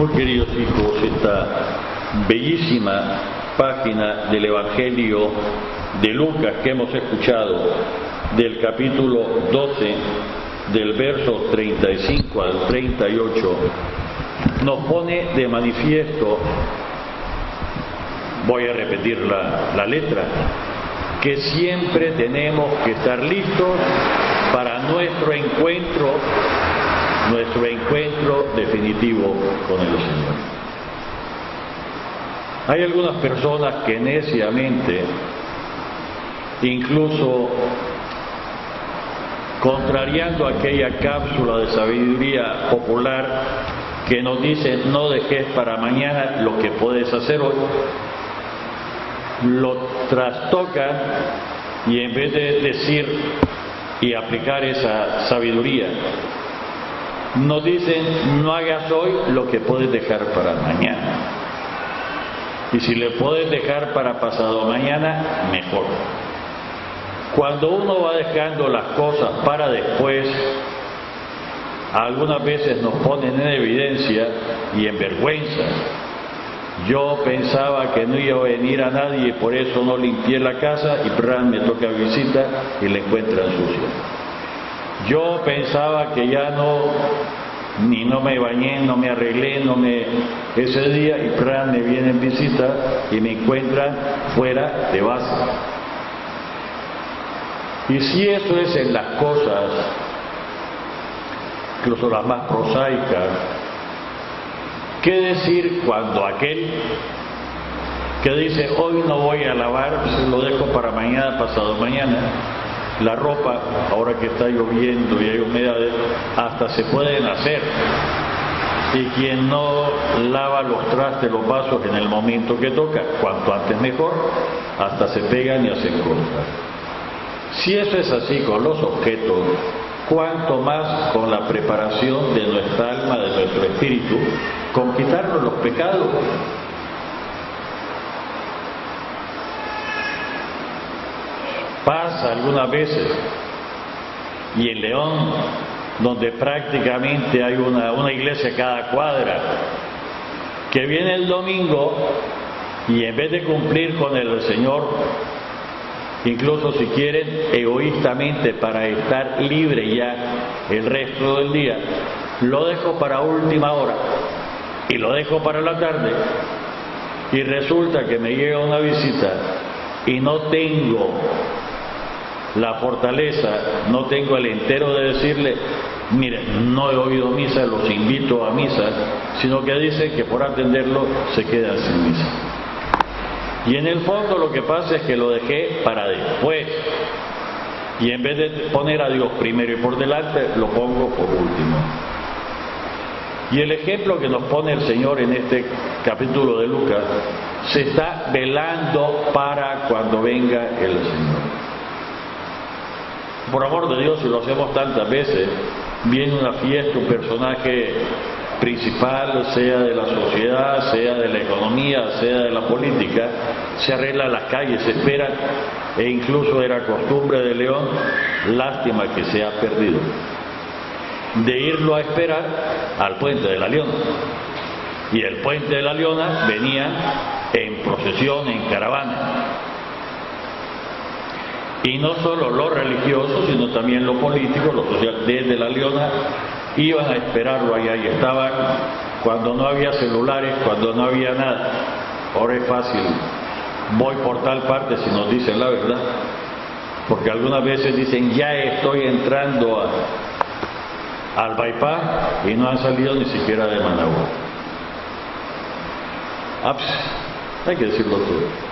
Muy queridos hijos, esta bellísima página del Evangelio de Lucas que hemos escuchado, del capítulo 12, del verso 35 al 38, nos pone de manifiesto, voy a repetir la letra, que siempre tenemos que estar listos para nuestro encuentro definitivo con el Señor. Hay algunas personas que neciamente, incluso contrariando aquella cápsula de sabiduría popular que nos dice no dejes para mañana lo que puedes hacer hoy, lo trastocan y en vez de decir y aplicar esa sabiduría, nos dicen no hagas hoy lo que puedes dejar para mañana, y si le puedes dejar para pasado mañana, mejor. Cuando uno va dejando las cosas para después, algunas veces nos ponen en evidencia y en vergüenza. Yo pensaba que no iba a venir a nadie y por eso no limpié la casa y me toca visita y la encuentran sucia. Yo pensaba que ya no me bañé, no me arreglé, ese día y me vienen visita y me encuentran fuera de base. Y si eso es en las cosas, incluso las más prosaicas, ¿qué decir cuando aquel que dice hoy no voy a lavar, se lo dejo para mañana, pasado mañana? La ropa, ahora que está lloviendo y hay humedad, hasta se pueden hacer. Y quien no lava los trastes, los vasos en el momento que toca, cuanto antes mejor, hasta se pegan y hacen cosas. Si eso es así con los objetos, cuánto más con la preparación de nuestra alma, de nuestro espíritu, con quitarnos los pecados. Pasa algunas veces, y en León, donde prácticamente hay una iglesia cada cuadra, que viene el domingo y en vez de cumplir con el Señor, incluso si quieren egoístamente para estar libre ya el resto del día, lo dejo para última hora y lo dejo para la tarde, y resulta que me llega una visita y no tengo la fortaleza, no tengo el entero de decirle miren, no he oído misa, los invito a misa, sino que dicen que por atenderlo se quedan sin misa. Y en el fondo lo que pasa es que lo dejé para después, y en vez de poner a Dios primero y por delante, lo pongo por último. Y el ejemplo que nos pone el Señor en este capítulo de Lucas, se está velando para cuando venga el Señor. Por amor de Dios, si lo hacemos tantas veces, viene una fiesta, un personaje principal, sea de la sociedad, sea de la economía, sea de la política, se arregla las calles, se esperan, e incluso era costumbre de León, lástima que se ha perdido, de irlo a esperar al Puente de la Leona. Y el Puente de la Leona venía en procesión, en caravana. Y no solo lo religioso, sino también lo político, lo social, desde la Leona iban a esperarlo allá y estaban cuando no había celulares, cuando no había nada. Ahora es fácil, voy por tal parte si nos dicen la verdad, porque algunas veces dicen ya estoy entrando al bypass y no han salido ni siquiera de Managua. Hay que decirlo todo.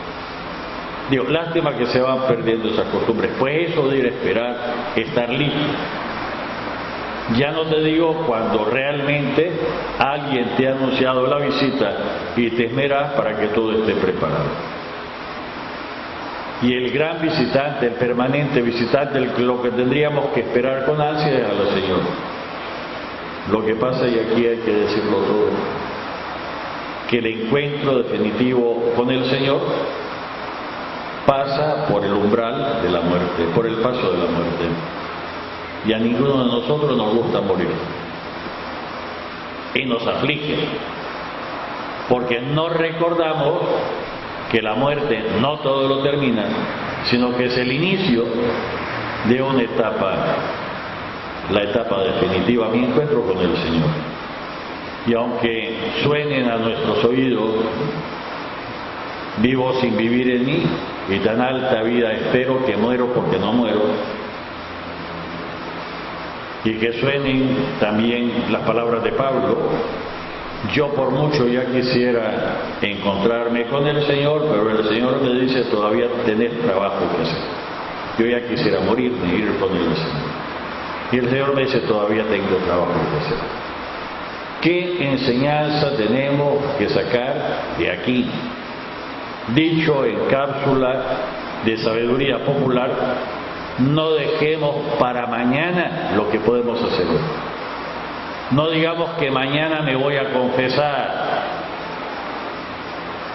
Digo, lástima que se van perdiendo esas costumbres, pues eso de ir a esperar, estar listo. Ya no te digo cuando realmente alguien te ha anunciado la visita y te esmeras para que todo esté preparado. Y el gran visitante, el permanente visitante, lo que tendríamos que esperar con ansia es al Señor. Lo que pasa, y aquí hay que decirlo todo, que el encuentro definitivo con el Señor pasa por el umbral de la muerte, por el paso de la muerte. Y a ninguno de nosotros nos gusta morir. Y nos aflige. porque no recordamos que la muerte no todo lo termina, sino que es el inicio de una etapa, la etapa definitiva, mi encuentro con el Señor. Y aunque suenen a nuestros oídos, vivo sin vivir en mí, y tan alta vida espero que muero porque no muero, y que suenen también las palabras de Pablo, yo por mucho ya quisiera encontrarme con el Señor, pero el Señor me dice todavía tenés trabajo que hacer. Yo ya quisiera morirme, ir con el Señor. Y el Señor me dice todavía tengo trabajo que hacer. ¿Qué enseñanza tenemos que sacar de aquí? Dicho en cápsula de sabiduría popular, no dejemos para mañana lo que podemos hacer hoy. No digamos que mañana me voy a confesar.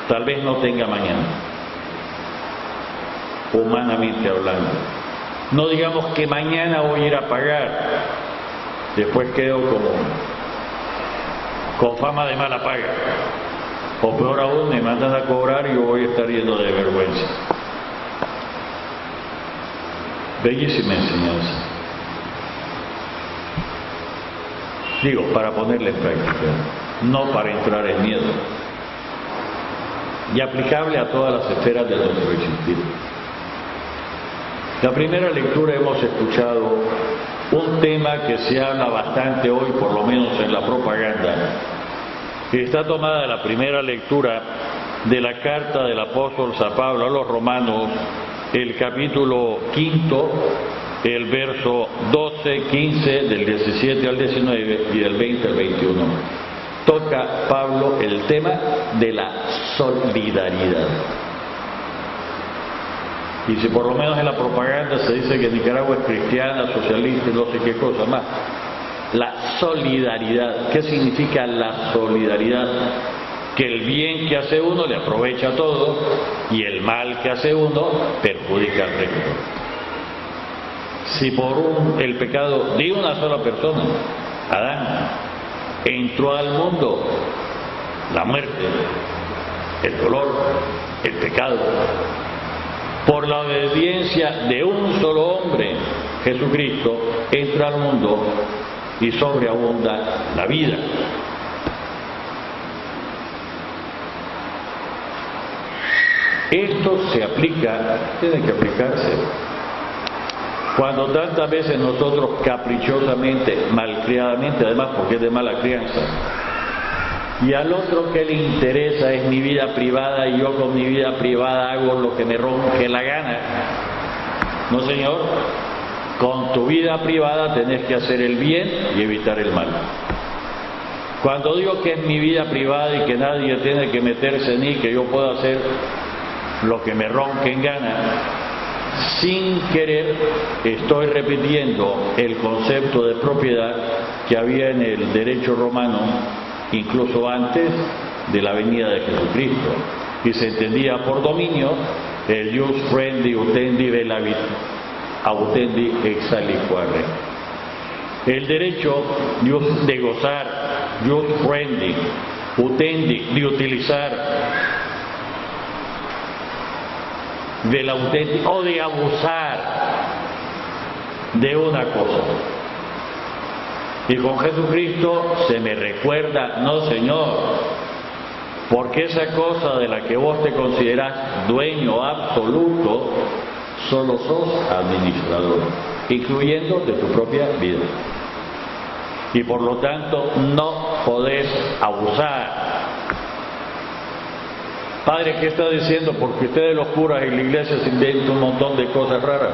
Tal vez no tenga mañana, humanamente hablando. No digamos que mañana voy a ir a pagar. Después quedo con fama de mala paga. O peor aún, me mandan a cobrar y yo voy a estar lleno de vergüenza. Bellísima enseñanza. Digo, para ponerla en práctica, no para entrar en miedo. Y aplicable a todas las esferas de nuestro existir. La primera lectura hemos escuchado un tema que se habla bastante hoy, por lo menos en la propaganda, que está tomada de la primera lectura de la carta del apóstol San Pablo a los Romanos, el capítulo 5, el verso 12, 15, del 17 al 19 y del 20 al 21. Toca Pablo el tema de la solidaridad. Y si por lo menos en la propaganda se dice que Nicaragua es cristiana, socialista y no sé qué cosa más, la solidaridad. ¿Qué significa la solidaridad? Que el bien que hace uno le aprovecha a todo y el mal que hace uno perjudica al resto. Si por el pecado de una sola persona, Adán, entró al mundo la muerte, el dolor, el pecado, por la obediencia de un solo hombre, Jesucristo, entra al mundo y sobreabunda la vida. Esto se aplica, tiene que aplicarse, cuando tantas veces nosotros caprichosamente, malcriadamente, además porque es de mala crianza, y al otro que le interesa es mi vida privada y yo con mi vida privada hago lo que me ronque la gana. No, señor, con tu vida privada tenés que hacer el bien y evitar el mal. Cuando digo que es mi vida privada y que nadie tiene que meterse en mí, que yo puedo hacer lo que me ronque en gana, sin querer estoy repitiendo el concepto de propiedad que había en el derecho romano, incluso antes de la venida de Jesucristo, y se entendía por dominio el jus frendi utendi velavit autendi exaliquare. El derecho de gozar, jus frendi utendi, de utilizar, del auténtico o de abusar de una cosa. Y con Jesucristo se me recuerda, no, señor, porque esa cosa de la que vos te considerás dueño absoluto, solo sos administrador, incluyendo de tu propia vida. Y por lo tanto no podés abusar. Padre, ¿qué está diciendo? Porque ustedes los curas y la iglesia se inventan un montón de cosas raras.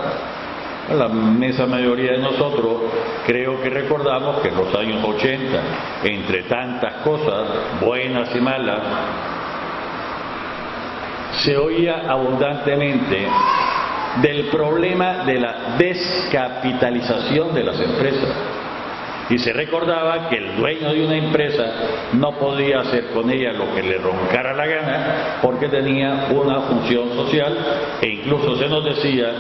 La inmensa mayoría de nosotros creo que recordamos que en los años 80, entre tantas cosas buenas y malas, se oía abundantemente del problema de la descapitalización de las empresas. Y se recordaba que el dueño de una empresa no podía hacer con ella lo que le roncara la gana porque tenía una función social, e incluso se nos decía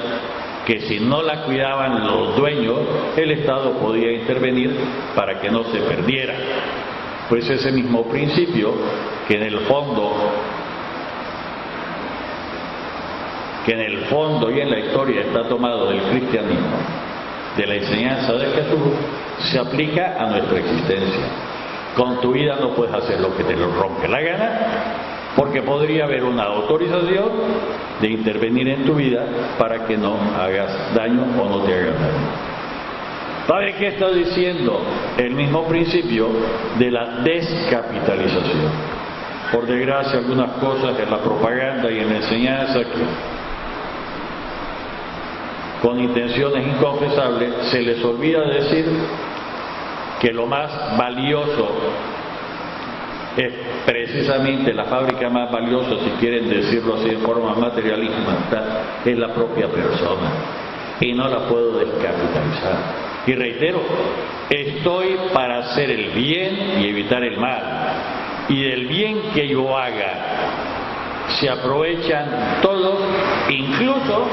que si no la cuidaban los dueños, el Estado podía intervenir para que no se perdiera. Pues ese mismo principio que en el fondo y en la historia está tomado del cristianismo, de la enseñanza de Jesús, se aplica a nuestra existencia. Con tu vida no puedes hacer lo que te rompe la gana, porque podría haber una autorización de intervenir en tu vida para que no hagas daño o no te hagas daño. ¿Sabe qué está diciendo? El mismo principio de la descapitalización. Por desgracia, algunas cosas en la propaganda y en la enseñanza que con intenciones inconfesables se les olvida decir que lo más valioso es precisamente la fábrica más valiosa, si quieren decirlo así de forma materialista, es la propia persona, y no la puedo descapitalizar. Y reitero, estoy para hacer el bien y evitar el mal, y del bien que yo haga se aprovechan todos, incluso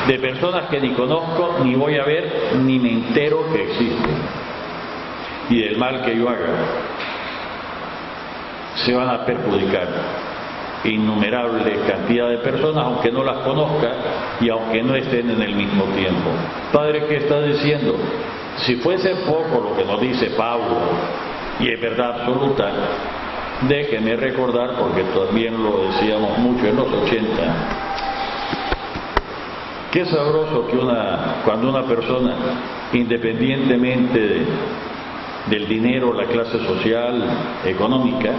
de personas que ni conozco, ni voy a ver, ni me entero que existen. Y del mal que yo haga se van a perjudicar innumerable cantidad de personas, aunque no las conozca y aunque no estén en el mismo tiempo. Padre, ¿qué está diciendo? Si fuese poco lo que nos dice Pablo, y es verdad absoluta, déjeme recordar, porque también lo decíamos mucho en los 80, qué sabroso que cuando una persona, independientemente del dinero, la clase social, económica,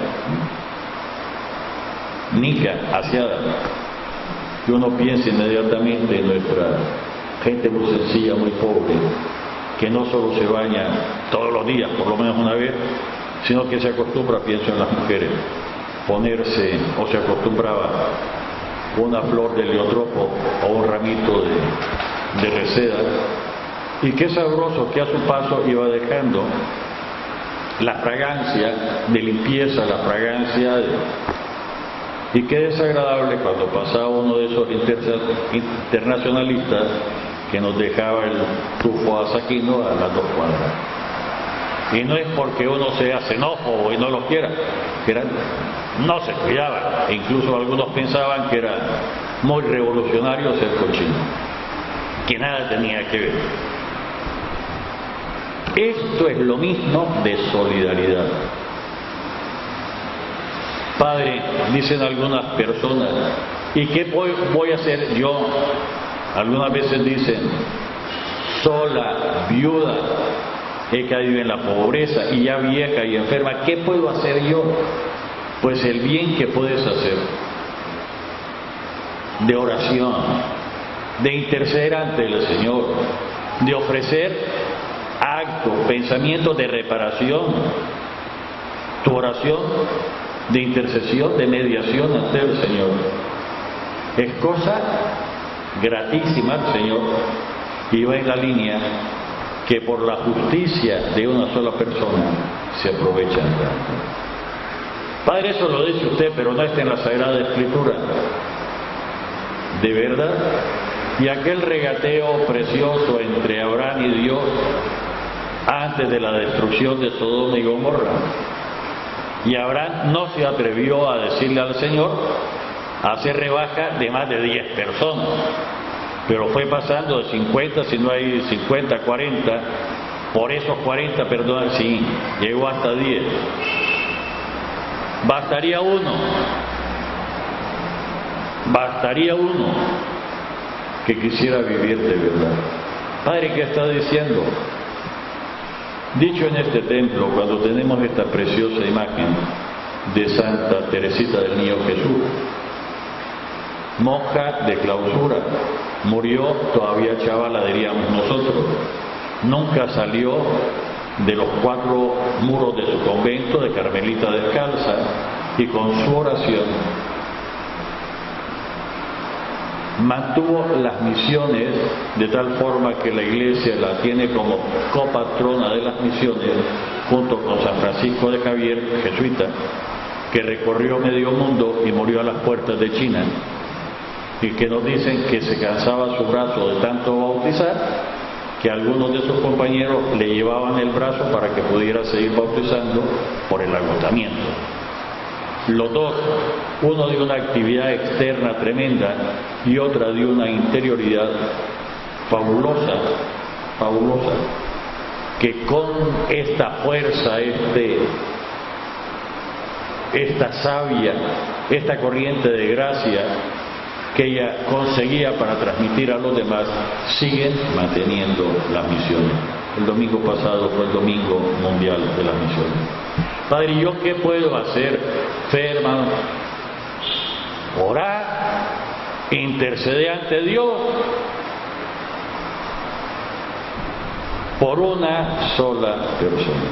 nica, aseada, que uno piensa inmediatamente en nuestra gente muy sencilla, muy pobre, que no solo se baña todos los días, por lo menos una vez, sino que se acostumbra, pienso en las mujeres, ponerse, o se acostumbraba, una flor de heliotropo o un ramito de reseda, y qué sabroso que a su paso iba dejando la fragancia de limpieza, la fragancia y qué desagradable cuando pasaba uno de esos internacionalistas que nos dejaba el tufo asaquino a las 2 cuadras. Y no es porque uno sea xenófobo y no lo quiera, no se cuidaba, e incluso algunos pensaban que era muy revolucionario ser cochino, que nada tenía que ver. Esto es lo mismo de solidaridad. Padre, dicen algunas personas, ¿y qué voy a hacer yo? Algunas veces dicen, sola, viuda, he caído en la pobreza y ya vieja y enferma, ¿qué puedo hacer yo? Pues el bien que puedes hacer, de oración, de interceder ante el Señor, de ofrecer actos, pensamientos de reparación, tu oración de intercesión, de mediación ante el Señor, es cosa gratísima al Señor, y va en la línea que por la justicia de una sola persona se aprovechan. Padre, eso lo dice usted, pero no está en la Sagrada Escritura. ¿De verdad? Y aquel regateo precioso entre Abraham y Dios antes de la destrucción de Sodoma y Gomorra. Y Abraham no se atrevió a decirle al Señor, a hacer rebaja de más de 10 personas. Pero fue pasando de 50, si no hay 50, 40, por esos 40, perdón, sí, llegó hasta 10. Bastaría uno que quisiera vivir de verdad. Padre, ¿qué está diciendo? Dicho en este templo, cuando tenemos esta preciosa imagen de Santa Teresita del Niño Jesús, monja de clausura, murió todavía chavala, diríamos nosotros, nunca salió de los 4 muros de su convento de Carmelita Descalza, y con su oración mantuvo las misiones de tal forma que la Iglesia la tiene como copatrona de las misiones, junto con San Francisco de Javier, jesuita, que recorrió medio mundo y murió a las puertas de China, y que nos dicen que se cansaba su brazo de tanto bautizar, que algunos de sus compañeros le llevaban el brazo para que pudiera seguir bautizando por el agotamiento. Los dos, uno de una actividad externa tremenda y otra de una interioridad fabulosa, fabulosa, que con esta fuerza, esta savia, esta corriente de gracia que ella conseguía para transmitir a los demás, siguen manteniendo las misiones. El domingo pasado fue el Domingo Mundial de las Misiones. Padre, ¿y yo qué puedo hacer? Fe, hermano, orar, interceder ante Dios por una sola persona.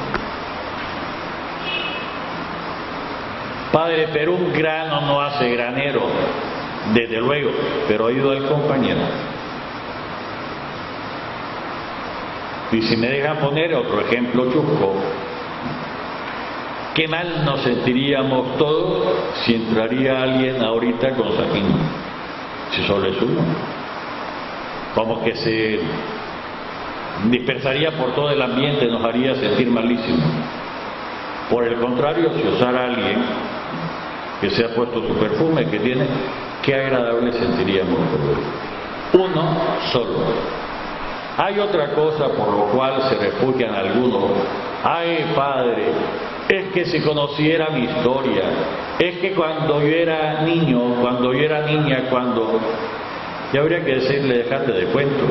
Padre, pero un grano no hace granero, desde luego, pero ayuda al compañero. Y si me dejan poner otro ejemplo chusco, qué mal nos sentiríamos todos si entraría alguien ahorita con saquín, si solo es uno. Como que se dispersaría por todo el ambiente, nos haría sentir malísimo. Por el contrario, si usara a alguien que se ha puesto su perfume, que tiene, qué agradable sentiríamos todos. Uno solo. Hay otra cosa por lo cual se refugian algunos. Ay, Padre, es que si conociera mi historia, es que cuando yo era niño, cuando yo era niña, ya habría que decirle, dejate de cuento.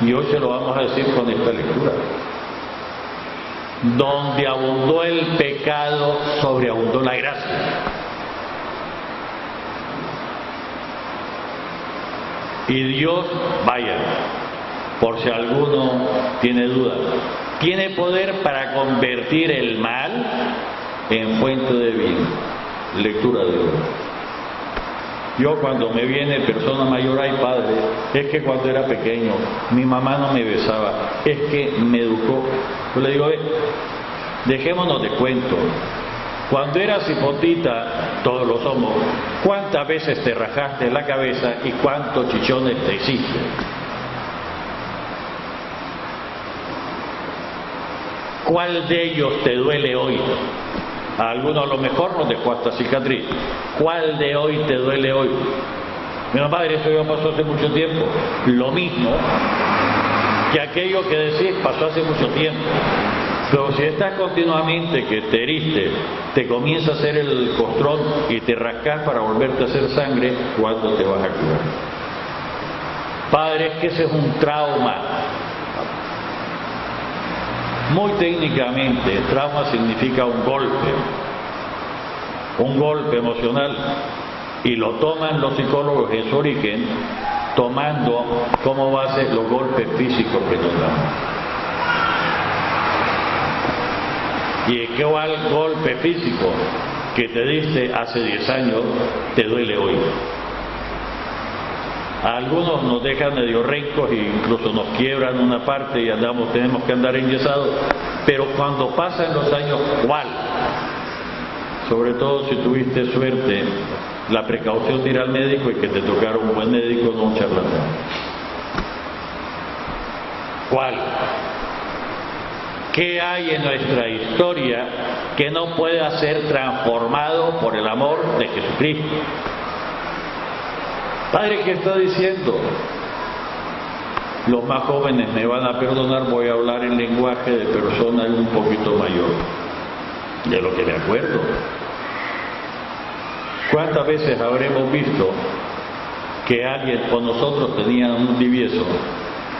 Y hoy se lo vamos a decir con esta lectura. Donde abundó el pecado, sobreabundó la gracia. Y Dios, vaya, por si alguno tiene duda, tiene poder para convertir el mal en fuente de bien. Lectura de Dios. Yo cuando me viene persona mayor, ay Padre, es que cuando era pequeño mi mamá no me besaba, es que me educó. Yo le digo, dejémonos de cuento. Cuando eras hipotita, todos lo somos, ¿cuántas veces te rajaste la cabeza y cuántos chichones te hiciste? ¿Cuál de ellos te duele hoy? A algunos a lo mejor nos dejó hasta cicatriz. ¿Cuál de hoy te duele hoy? Mira, Padre, eso ya pasó hace mucho tiempo. Lo mismo que aquello que decís pasó hace mucho tiempo. Pero si estás continuamente que te heriste, te comienza a hacer el costrón y te rascas para volverte a hacer sangre, ¿cuándo te vas a curar? Padre, es que ese es un trauma. Muy técnicamente, trauma significa un golpe emocional, y lo toman los psicólogos en su origen, tomando como base los golpes físicos que nos dan. Y qué va el golpe físico que te diste hace 10 años, te duele hoy. A algunos nos dejan medio rencos e incluso nos quiebran una parte y tenemos que andar enyesados, pero cuando pasan los años, ¿cuál? Sobre todo si tuviste suerte, la precaución de ir al médico y que te tocara un buen médico, no un charlatán. ¿Cuál? ¿Qué hay en nuestra historia que no pueda ser transformado por el amor de Jesucristo? Padre, ¿qué está diciendo? Los más jóvenes me van a perdonar, voy a hablar en lenguaje de persona un poquito mayor, de lo que me acuerdo. ¿Cuántas veces habremos visto que alguien o nosotros tenían un divieso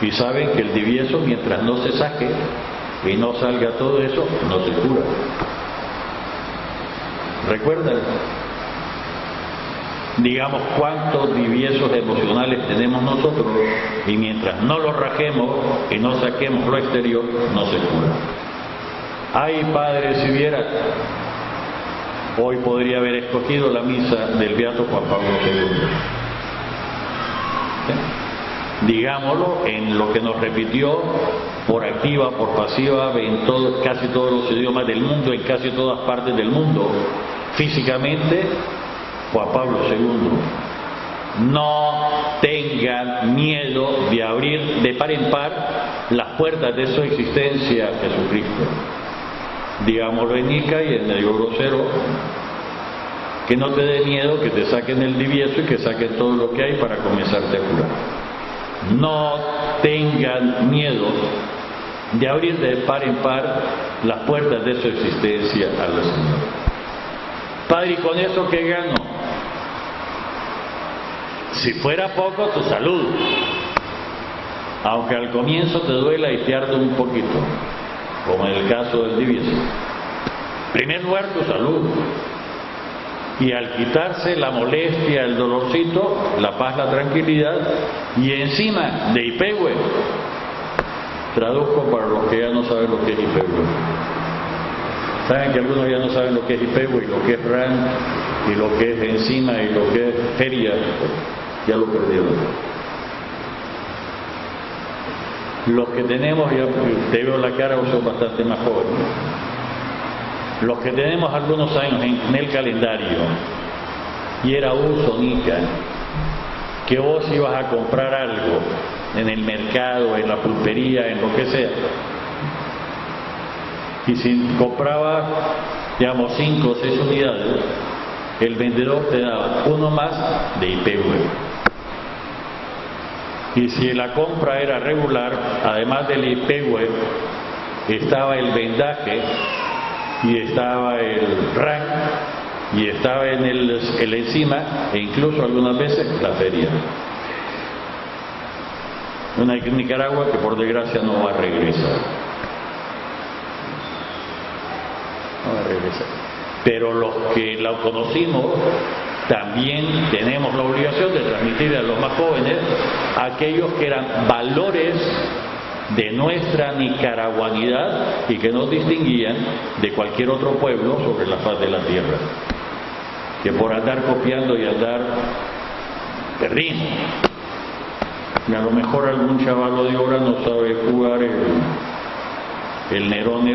y saben que el divieso, mientras no se saque y no salga todo eso, no se cura? ¿Recuerdan? Digamos cuántos diviesos emocionales tenemos nosotros y mientras no los rajemos y no saquemos lo exterior, no se cura. Ay, Padre, si viera, hoy podría haber escogido la misa del Beato Juan Pablo II. Digámoslo en lo que nos repitió por activa, por pasiva, en casi todos los idiomas del mundo, en casi todas partes del mundo, físicamente, Juan Pablo II. No tengan miedo de abrir de par en par las puertas de su existencia a Jesucristo. Digámoslo en Ica y en medio grosero, que no te dé miedo que te saquen el divieso y que saquen todo lo que hay para comenzarte a curar. No tengan miedo de abrir de par en par las puertas de su existencia al Señor. Padre, ¿y con eso qué gano? Si fuera poco, tu salud, aunque al comienzo te duela y te arde un poquito, como en el caso del divieso. En primer lugar, tu salud. Y al quitarse la molestia, el dolorcito, la paz, la tranquilidad, y encima de Ipehue, traduzco para los que ya no saben lo que es Ipehue. Saben que algunos ya no saben lo que es Ipehue y lo que es RAN y lo que es encima y lo que es feria, ya lo perdieron. Los que tenemos, ya te veo la cara, son bastante más jóvenes. Los que tenemos algunos años en el calendario, y era uso, Nica, que vos ibas a comprar algo en el mercado, en la pulpería, en lo que sea, y si comprabas, digamos, 5 o 6 unidades, el vendedor te daba uno más de Ipehue. Y si la compra era regular, además del Ipehue, estaba el vendaje, y estaba el RAN, y estaba en el encima, e incluso algunas veces la feria. Una Nicaragua que por desgracia no va a regresar. No va a regresar. Pero los que la conocimos, también tenemos la obligación de transmitir a los más jóvenes aquellos que eran valores de nuestra nicaraguanidad y que nos distinguían de cualquier otro pueblo sobre la faz de la tierra, que por andar copiando y andar perdimos. Y a lo mejor algún chavalo de ahora no sabe jugar el Nerón y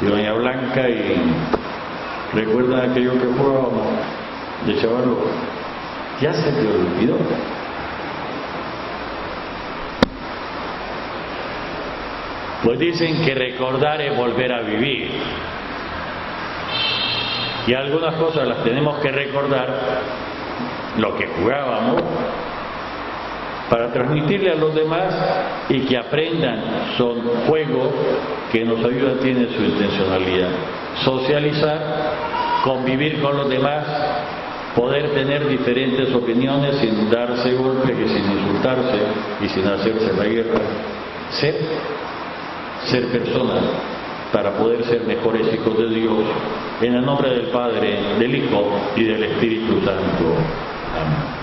Doña Blanca, y recuerdan aquello que jugábamos de chavalo, ya se te olvidó. Pues dicen que recordar es volver a vivir. Y algunas cosas las tenemos que recordar, lo que jugábamos, para transmitirle a los demás y que aprendan. Son juegos que nos ayudan, tienen su intencionalidad. Socializar, convivir con los demás, poder tener diferentes opiniones sin darse golpes y sin insultarse y sin hacerse la guerra. Ser personas para poder ser mejores hijos de Dios, en el nombre del Padre, del Hijo y del Espíritu Santo. Amén.